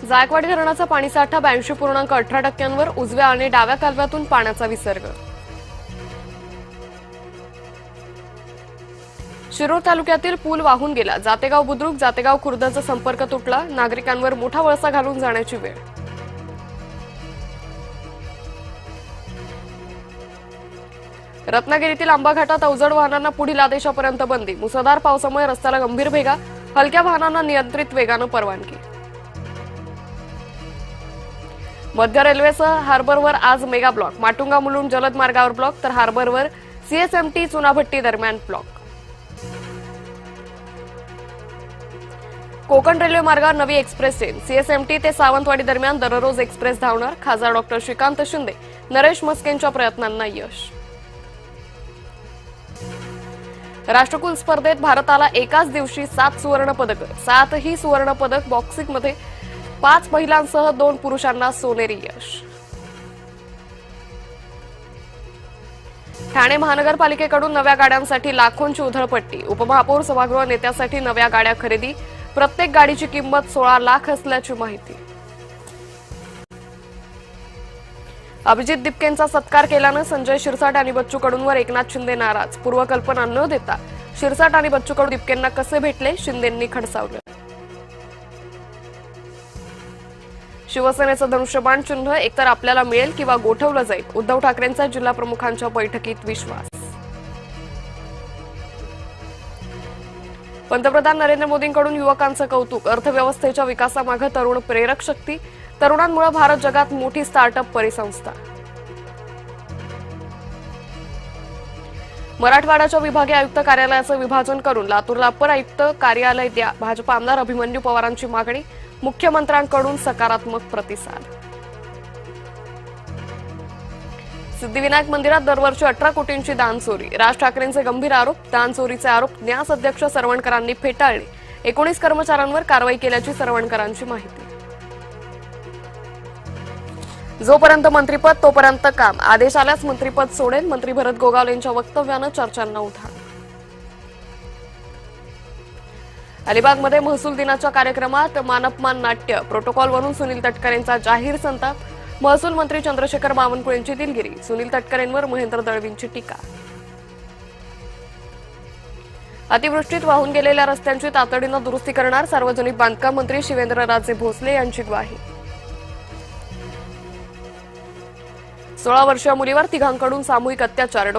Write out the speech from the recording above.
जायकवाडी धरणाचा पाणीसाठा 82.18%वर, उजव्या आणि डाव्या कालव्यातून पाण्याचा विसर्ग. शिरूर तालुक्यातील पूल वाहून गेला. जातेगाव बुद्रुक जातेगाव खुर्दचा संपर्क तुटला. नागरिकांवर मोठा वळसा घालून जाण्याची वेळ. रत्नागिरीतील आंबा घाटात अवजड वाहनांना पुढील आदेशापर्यंत बंदी. मुसळधार पावसामुळे रस्त्याला गंभीर भेगा. हलक्या वाहनांना नियंत्रित वेगानं परवानगी. मध्य रेल्वेसह हार्बरवर आज मेगा ब्लॉक. माटुंगा मुलुंड जलद मार्गावर ब्लॉक, तर हार्बरवर सीएसएमटी चुनाभट्टी दरम्यान ब्लॉक. कोकण रेल्वे मार्गावर नवी एक्सप्रेस ट्रेन. सीएसएमटी ते सावंतवाडी दरम्यान दररोज एक्सप्रेस धावणार. खासदार डॉक्टर श्रीकांत शिंदे, नरेश मस्केंच्या प्रयत्नांना यश. राष्ट्रकुल स्पर्धेत भारताला एकाच दिवशी 7 सुवर्ण पदक. 7ही सुवर्ण पदक. बॉक्सिंगमध्ये 5 महिलांसह 2 पुरुषांना सोनेरी यश. ठाणे महानगरपालिकेकडून नव्या गाड्यांसाठी लाखोंची उधळपट्टी. उपमहापौर सभागृह नेत्यासाठी नव्या गाड्या खरेदी. प्रत्येक गाडीची किंमत 16 लाख असल्याची माहिती. अभिजित दिपकेंचा सत्कार केल्यानं संजय शिरसाट आणि बच्चू कडूंवर एकनाथ शिंदे नाराज. पूर्वकल्पना न देता शिरसाट आणि बच्चू कडू दिपकेंना कसे भेटले, शिंदेंनी खडसावलं. शिवसेनेचं धनुष्यबाण चिन्ह एकतर आपल्याला मिळेल किंवा गोठवलं जाईल. उद्धव ठाकरेंचा जिल्हा प्रमुखांच्या बैठकीत विश्वास. पंतप्रधान नरेंद्र मोदींकडून युवकांचं कौतुक. अर्थव्यवस्थेच्या विकासामागे तरुण प्रेरक शक्ती. तरुणांमुळे भारत जगात मोठी स्टार्टअप परिसंस्था. मराठवाड्याच्या विभागीय आयुक्त कार्यालयाचं विभाजन करून लातूरला अपर आयुक्त कार्यालय द्या. भाजप आमदार अभिमन्यू पवारांची मागणी. मुख्यमंत्र्यांकडून सकारात्मक प्रतिसाद. सिद्धिविनायक मंदिरात दरवर्षी 18 कोटींची दानचोरी. राज ठाकरेंचे गंभीर आरोप. दानचोरीचे आरोप न्यास अध्यक्ष सरवणकरांनी फेटाळले. 19 कर्मचाऱ्यांवर कारवाई केल्याची सरवणकरांची माहिती. जोपर्यंत मंत्रिपद तोपर्यंत काम. आदेश आल्यास मंत्रिपद सोडेल. मंत्री भरत गोगावलेंच्या वक्तव्यानं चर्चांना उधाण. अलिबागमध्ये महसूल दिनाच्या कार्यक्रमात मानपमान नाट्य. प्रोटोकॉलवरून सुनील तटकरेंचा जाहीर संताप. महसूल मंत्री चंद्रशेखर बावनकुळेंची दिलगिरी. सुनील तटकरेंवर महेंद्र दळवींची टीका. अतिवृष्टीत वाहून गेलेल्या रस्त्यांची तातडीनं दुरुस्ती करणार. सार्वजनिक बांधकाम मंत्री शिवेंद्रराजे भोसले यांची ग्वाही. 16 वर्षीय मुलीवर तिघांकडून सामूहिक अत्याचार.